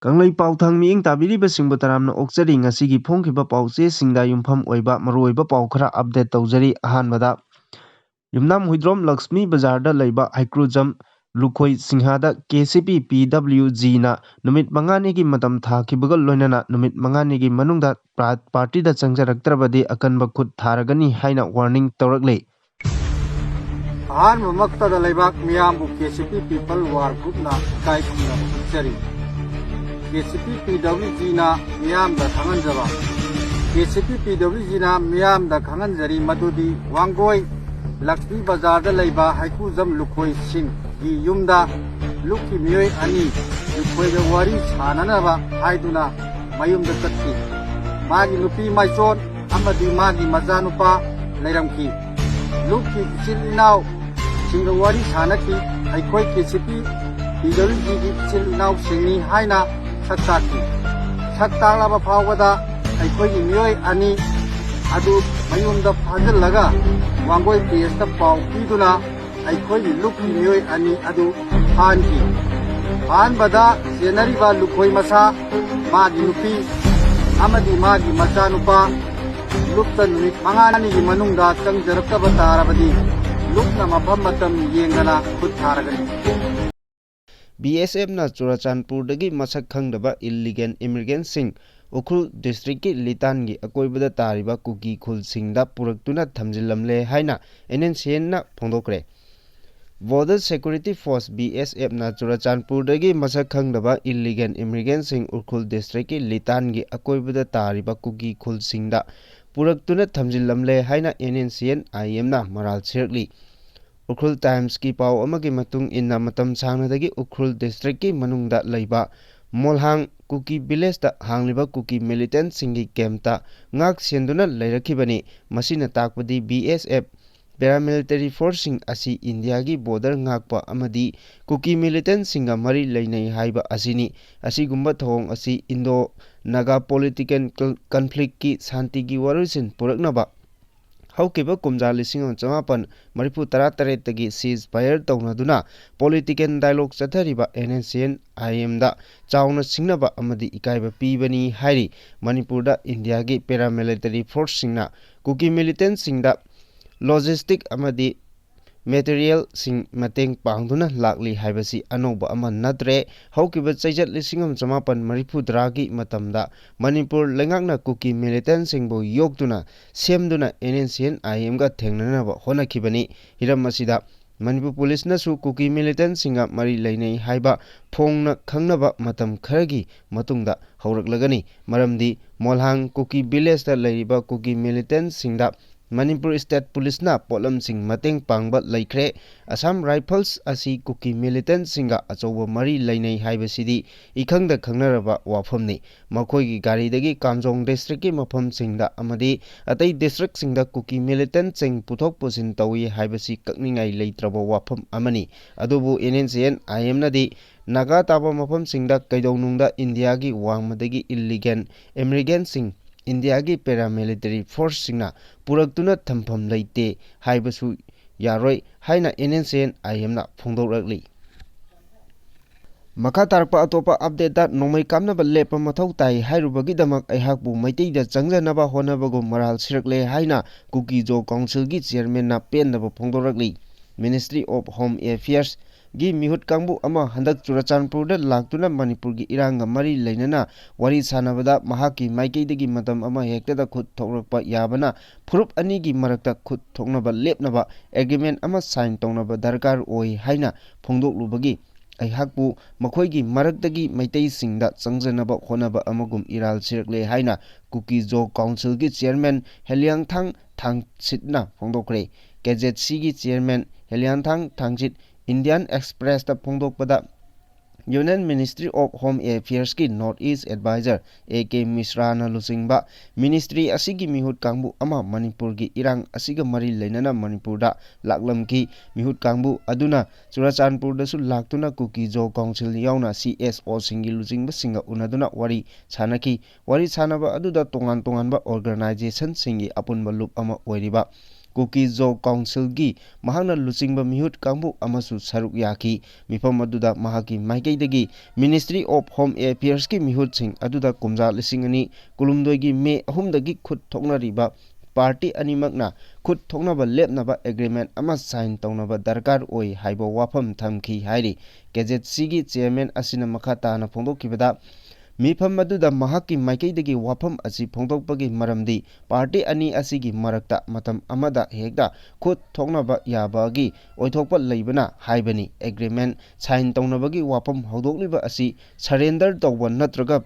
Kanglai pauthang miing tabiriba singba taramna okjari ngasigi phongkhiba pauche singda yumpham oiba maroiba pau khara update tawjari ahanbada Yumnam Huidrom Lakshmi Bazarda Laiba Haikrujam Lukhoi Singhada KCP PWG na Numit Manganigi Matam Thakhre Loinana Numit Manganigi Manungda Party da Changjaraktrabadi Akanba Khut Tharagani Haina warning Tawrakle Ahan Mamakta da Laibak Miyambu KCP People War Group na Kai Kuna Chari KCP PWG na Miyam da Thanganjaba KCP PWG na Miyam da Thanganjari Madudi Wangoi Lakshmi Bazarda Laiba Haikujam Lukhoi Singh gi Yumda Lukki Miyoi Ani Lukhoi da Wari Sananaba Haiduna Mayumda Tatki Magi Nupi Maison Amadi Magi Mazanupa Lairamki Lukki Chilinau Singa Wari Sanaki Haikoi KCP PWG gi Chilinau Singni Haina Saktaki Saktalaba Pawada Haikoi Miyoi Ani Adu Mayumda Fazalaga Wangoi Priesta Pau Piduna Haikoi Lukki Miyoi Ani Adu Hanki Han Bada Senariba Lukhoi Masa Magi Nupi Amadi Magi Mazanupa Lukta Numit Mangani Manungda Changjarakaba Tarabadi Lukna Mafam Matam Yengana Khut Tharagani BSF na Churachandpur dagi masak khangdaba illegal immigrant sing Ukhul district ki litan gi akoibada tariba kuki khul singda puraktuna Thamjillamle haina NNCN na phongdokre Border Security Force BSF na Churachandpur dagi masak khangdaba illegal immigrant sing Ukhul district ki litan gi akoibada tariba kuki khul singda puraktuna Thamjillamle haina NNCN IM na maral sirkli Ukhul Times ki pau amagi matung inna matam sangnadagi Ukhul district ki manungda laiba Molhang Kuki village da hangliba Kuki militant singi camta ngak senduna lairakibani masina takpadi BSF paramilitary forcing asi India gi border ngakpa amadi Kuki militant singa mari lainai haiba asini asigumba thong asi Indo Naga political conflict ki santi gi warusin puraknaba Haukiba kumja lising chamapan Maripu Taratare tagi ceasefire taunaduna political dialogue chathariba NNCN IM da chauna singnaba amadi ikaiba pibani hairi Manipur da India gi paramilitary force singna Kuki militant singda logistic amadi material sing mateng pangduna lakli haibasi anoba ama natre haukiba chaijat lisingam chamapan maripu dragi matamda Manipur lengakna Kuki militant singbo yokduna semduna NNCN IM ga thengnanaba honakibani hiram asida Manipur police na su Kuki militant singa mari lainai haiba phongna khangnaba matam kharagi matungda hauraklagani maramdi Molhang Kuki village da lairiba Kuki militant singda Manipur State Police na polam sing mateng pangba laikre Assam Rifles asi Kuki militant singa achoba mari lainai haibasidi ikhangda khangnaraba wafamni makhoi gi gari dagi Kamjong district ki mafam singda amadi atai district singda Kuki militant sing puthok pusin tawi haibasi kakningai leitraba wafam amani adubu NNCN IM nadi Naga taba mafam singda kaidonungda India gi wangmadagi illegal immigrant sing India gi paramilitary force singna puraktuna thampham leite haibasu yaroi haina NNCN IM na phongdokrakli Makha tarpa atopa update da Nongmei kamnaba lepa mathau tai hairubagi damak aihakbu maitei da changjanaba honabago maral sirakle haina Kuki Jo Council gi chairman na pendaba phongdokrakli Ministry of Home Affairs gi mihut kangbu ama handak Churachandpur da laktuna Manipur gi iranga mari lainana wari sanabada mahaki maikeidagi matam ama hektada khut thokrakpa yabana phurup ani gi marakta khut thoknaba lepnaba agreement ama sign tongnaba darkar oi haina phongdoklubagi aihakbu makhoigi maraktagi maitei singda changjanaba honaba amagum iral sirakle haina Kuki Jo Council gi chairman Heliangthang Thangchitna phongdokre KZC gi chairman Heliangthang Thangchit Indian Express da phongdokpada Union Ministry of Home Affairs ki Northeast Advisor AK Mishra na lusingba Ministry asigi mihut kangbu ama Manipur gi irang asiga mari lainana Manipur da laklam ki mihut kangbu aduna Churachandpur da su laktuna Kuki Jo Council yauna CSO singi lusingba singa unaduna wari sanaki wari sanaba aduda tongan ba organization singi apunba loop ama oiriba Kuki Zo Council gi mahakna luchingba mihut kangbu amasu saruk yaki mifam aduda mahaki maikeidagi Ministry of Home Affairs ki mihut sing aduda kumja lising ani kulumdoi gi May 3 dagi khut thoknariba party animakna khut thoknaba lepnaba agreement ama sign tawnaba darkar oi haiba wafam thamki hairi Gazette sigi chairman asina makha tana phongdokibada mifam aduda mahaki maikeidagi wafam asi phongdokpagi maramdi party ani asigi marakta matam amada hekda khut thoknaba yabagi oithokpa leibana haibani agreement sign tawnabagi wafam hodokliba asi surrender tawba natraga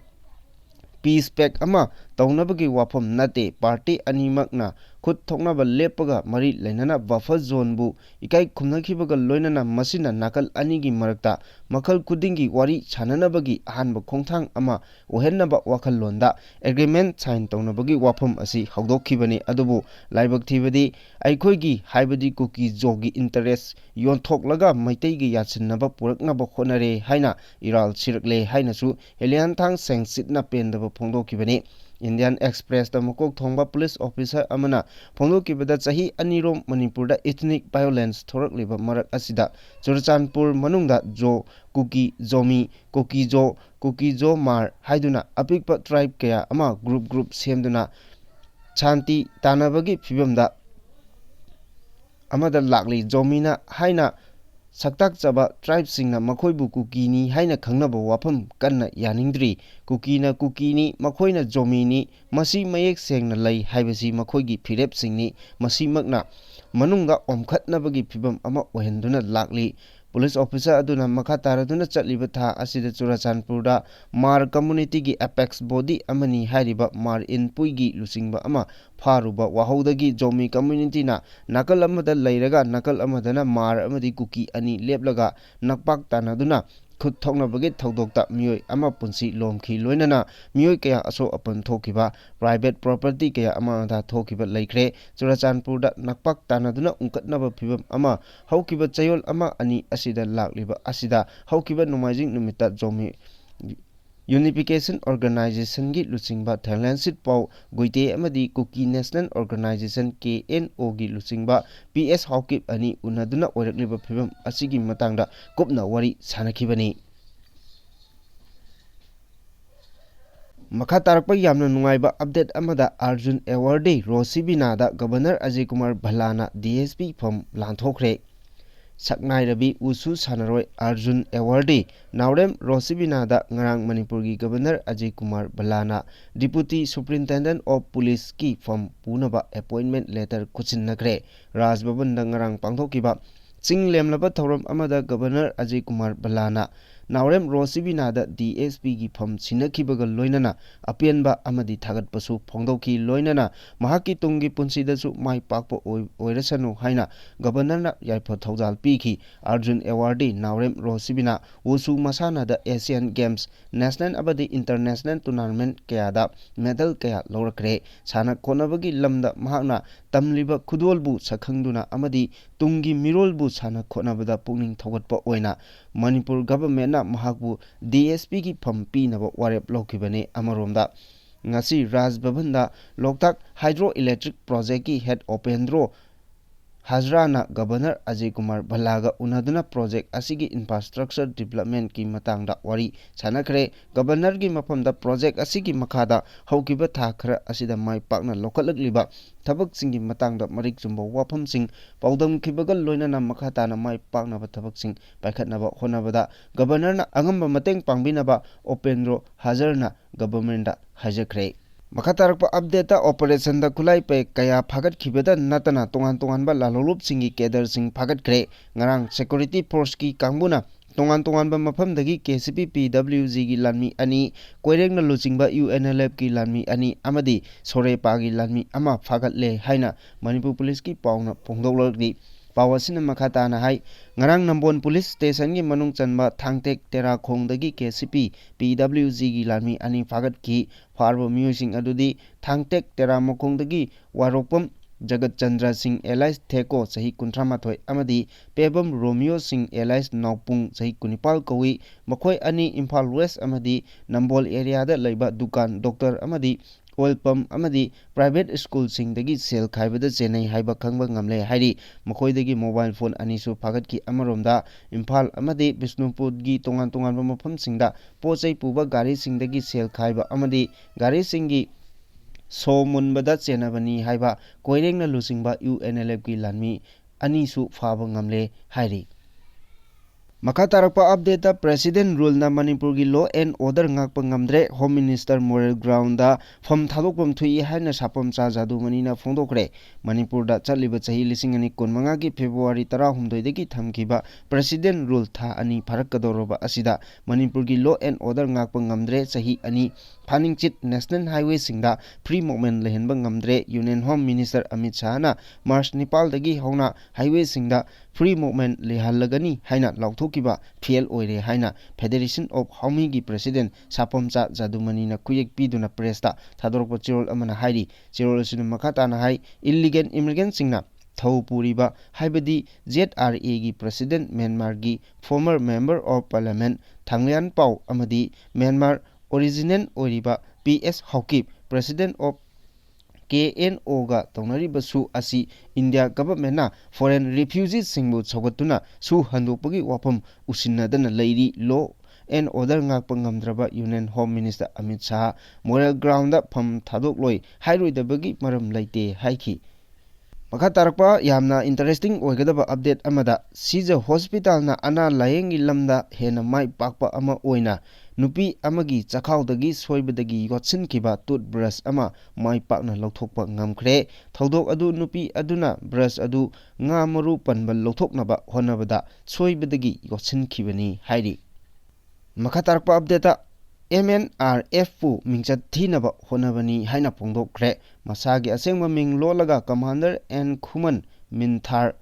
peace pact ama tawnabagi wafam nate party animakna khut thoknaba lepaga mari lainana buffer zone bu ikai khumnakhibaga loinana masina nakal anigi marakta makhal kudingi wari chananabagi ahanba khongthang ama ohennaba wakhal londa agreement sign tawnabagi wafam asi hawdokhibani adubu laibak thibadi aikhoigi haibadi kuki jogi interest yonthoklaga maiteigi yachinnaba puraknaba khonare haina iral sirakle hainasu helianthang sengsitna pendaba phongdokhibani Indian Express da mukok thongba police officer amana phongdokibada chahi anirom Manipur da ethnic violence thorak liba marak asida Churachandpur manungda jo kuki zomi kuki jo mar haiduna apikpa tribe kaya ama group semduna chanti tanabagi phibamda amada lakli jomina haina saktak chaba tribe singna makhoibu kukini haina khangnaba wafam kanna yaningdri kukini makhoina jomini masi mayek sengna lei haibasi makhoigi phirep singni masi makna manunga omkhatnabagi phibam ama ohenduna lakli police officer aduna makha taraduna chatliba tha asida Churachandpur da Mar community gi apex body amani hairiba Mar inpui gi lusingba ama faruba wahodagi jomi community na nakal amada leiraga nakal amadana Mar amadi kuki ani leplaga nakpak tanaduna khut thoknabagi thodokta mioi ama punsi lomkhi loinana mioi kaya aso apan thokiba private property kaya ama da thokiba laikre Churachandpur da nakpak tanaduna unkatnaba phibam ama haukiba chayol ama ani asida lakliba asida haukiba nomaijing numita jomi Unification Organization gi luchingba Thailand sit pau goite amadi Kuki National Organization KNO gi luchingba PS Hawkip ani unaduna oirakliba phibam asigi matangda kopna wari sanakhibani makha tarakpa yamna nungaiba update amada Arjun Award Rosibina da Governor Ajay Kumar Bhalana DSP from Lanthokre Saknai Rabi Usu Sanaroi Arjun Award Naurem Rosibina da ngarang Manipur gi Governor Ajay Kumar Bhalana Deputy Superintendent of Police ki from Punaba appointment letter kuchinnakre Raj Bhavan da ngarang pangthokiba Ching lemlaba thoram amada Governor Ajay Kumar Bhalana Naurem Rosibina da DSP gi from sinakhibaga loinana apianba amadi thagatpasu phongdokhi loinana mahaki tungi punsidasu mai pakpa oirasanu haina Governor na yaipa thaujal pikhi Arjun Award Naurem Rosibina Usu Masana da Asian Games National abadi International Tournament kaya da medal kaya laurakre sana khonabagi lamda mahakna tamliba khudolbu sakhangduna amadi tungi mirolbu sana khonabada pungning thogatpa oina Manipur government na mahakbu DSP ki phampi naba warep lokibane amaromda ngasi Raj Bhavan da Loktak Hydroelectric Project ki head Opendro Hazrana Governor Ajay Kumar Bhalaga unaduna project asigi infrastructure development ki matangda wari sanakre Governor gi mafamda project asigi makhada haukiba tha khara asida mai pakna lokalagliba thabak singi matangda marik chumba wafam sing paudam khibagal loinana makhatana mai pakna ba thabak sing paikhatnaba honabada Governor na angamba mateng pangbinaba Opendro Hazarna government da hajakre Makatarakpa update operation da kulai pe kaya phagat khibeda natana tongan ba lalolup singi kedar sing phagat kre ngarang security force ki kangbuna tongan ba mafam dagi KCP PWG gi lanmi ani koireng na luchingba UNLF ki lanmi ani amadi sore pa gi lanmi ama phagat le haina Manipur police ki pauna pongdoklordi Pawasina makhatana hai ngarang Nambon police station gi manung chanba thangtek tera khongdagi KCP PWG gi lanmi ani phagat ki farbo musing adudi thangtek tera mokongdagi waropam Jagat Chandra Singh Elias Theko sahi kuntramathoi amadi Pebam Romeo Singh Elias Naupung sahi kunipal kawi makhoi ani Imphal West amadi Nambol area da leiba dukan doctor amadi oil pump amadi private school singdagi sel khaibada chenai haiba khangba ngamle hairi mokhoidagi mobile phone anisu phagatki amaromda Imphal amadi Bisnupur gi tongan tongan mafam singda pochai puba gari singdagi sel khaiba amadi gari singi so munbada chenabani haiba koirengna lusingba UNLF gi lanmi anisu phaba ngamle hairi Makha tarakpa update da President rule na Manipur gi law and order ngakpa ngamdre Home Minister moral ground da fam thadokpam thui haina sapam cha jadu manina phongdokre Manipur da chaliba chahi lising ani konmanga gi February 18 dagi thamkiba President rule tha ani pharakadoroba asida Manipur gi law and order ngakpa ngamdre chahi ani Phaningchit National Highway singda free movement lehenba ngamdre Union Home Minister Amit Shah na March Nepal dagi hauna highway singda free movement lehalagani haina lauthokiba fail oire haina Federation of Homi gi President Sapamcha Jadumani na kuyek piduna press ta thadorpa chirol amana hairi chirol sinu makata na hai illegal immigrant singna Puriba haibadi ZRA gi President Myanmar gi former member of parliament Thanglian Pau amadi Myanmar original oriba PS Hawkip President of KNO ga taunari basu asi India government na foreign refugees singbu chogatuna su handopagi wapam usinnadana leiri law and order ngakpa ngamdraba Union Home Minister Amit Shah moral ground da pham thadok loi hairoidabagi maram laite haiki Makha tarakpa yamna interesting oigadaba update amada seizure hospital na ana layengi lamda hena mai pakpa ama oina nupi amagi chakhaudagi soibadagi yotsinkiba toothbrush ama mai pakna lauthokpa ngamkhre thodok adu nupi aduna brush adu nga maru panbal lauthoknaba honabada soibadagi yotsinkhibani hairi Makha tarakpa update MNRF pu mingchat thinaba honabani haina pongdokre masagi asengma ming lolaga commander and khuman minthar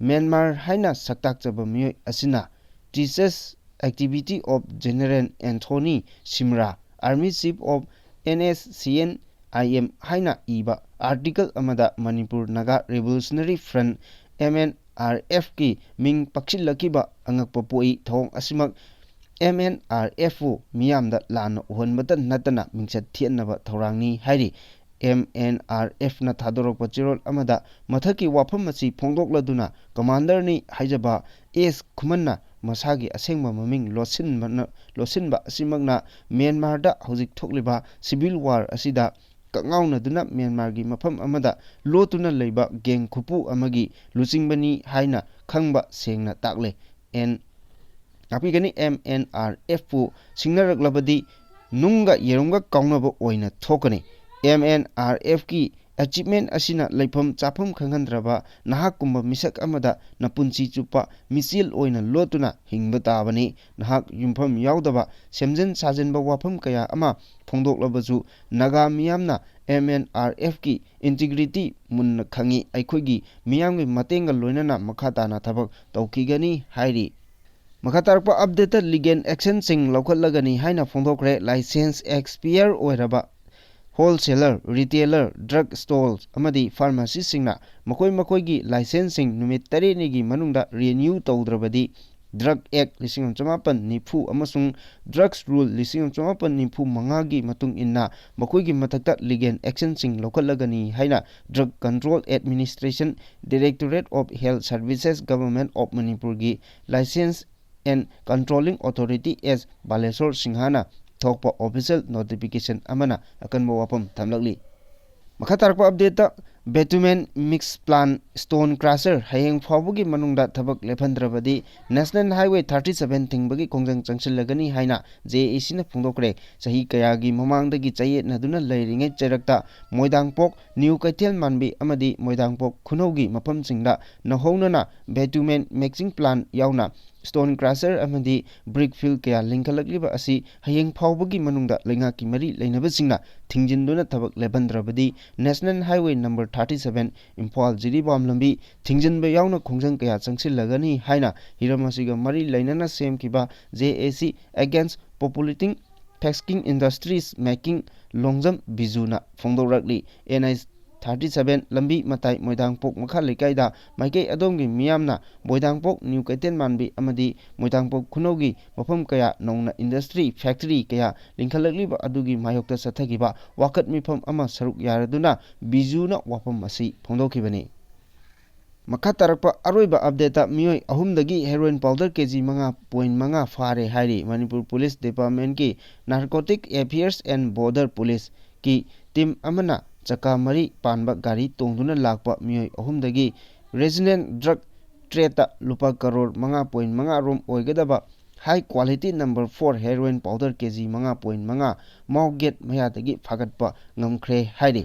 Myanmar haina saktak chaba miyoi asina teachers activity of General Anthony Simra Army Chief of NSCN IM haina iba article amada Manipur Naga Revolutionary Front MNRF ki ming pakchilakiba angakpa poi thong asimak MNRF miyamda lana uhonbata natana mingchat thiennaba thorangni hairi MNRF na thadorokpa chirol amada mathaki wafam asi phongdokladuna commander ni haijaba S khumanna masagi asengma maming losinba asimagna Myanmar da hojik thokliba civil war asida kangauna duna Myanmar gi mafam amada lotuna leiba geng khupu amagi lucingbani haina khangba sengna takle en apigani MNRF pu singnaraklabadi nunga yerunga kaunaba oina thokani MNRF ki achievement asina leifam chapam khangandraba nahak kumba misak amada napunchi chupa misil oina lotuna hingba tabani nahak yumpham yaudaba semjen sajenba wafam kaya ama phongdoklabaju naga miyamna MNRF ki integrity munna khangi aikhogi miyamgi matenga loinana makhatana thabak tawkigani hairi Makhatarpa update legal action sing laukalagani haina phongdokre license expire oiraba wholesaler retailer drug stalls amadi pharmacy singna makoi gi licensing numit 3 gi manungda renew tawdrabadi drug act 1990 amasung drugs rule 1995 gi matung inna makoi gi matakta legal action sing laukalagani haina drug control administration directorate of health services government of Manipur gi license and controlling authority as Balesor Singhana thokpa official notification amana akanba wapam thamlakli makhatarpa update bitumen mix plan stone crusher hayeng phawbugi manungda thabak lephandrabadi National Highway 37 tingbagi kongjang changsilagani haina JAC na phungdokre sahi kayagi mamangdagi chayet naduna leiringai chairakta moidangpok new kaithel manbi amadi moidangpok khunaugi mafam singda nahounana bitumen mixing plan yauna stone crusher amadi brick fill kaya lingkhalakliba asi hayeng phawbugi manungda lengaki mari leinabasingna thingjinduna thabak lephandrabadi National Highway number 37 Imphal Jiribam lambi thingjinba yauna khongjang kaya changsilagani haina hiramasiga mari lainana semkiba JAC against populating taxing industries making longjam bijuna phongdorakli NI 37 lambi matai moidangpok makha lekaida maikei adomgi miyamna moidangpok new kaiten manbi amadi moidangpok khunaugi mafam kaya nongna industry factory kaya lingkhalakliba adugi mayokta sathagiba wakat mifam ama saruk yaraduna bijuna wafam asi phongdokhibani makha tarakpa aroiba update miyoi ahumdagi heroin powder kg 5.5 fare hairi Manipur Police Department ki Narcotic Affairs and Border Police ki team amana chaka mari panba gari tongduna lakpa miyoi ahumdagi resident drug trade lupa crore 5.5 rom oigadaba high quality number 4 heroin powder kg 5.5 mauget mayadagi phagatpa ngamkhre hairi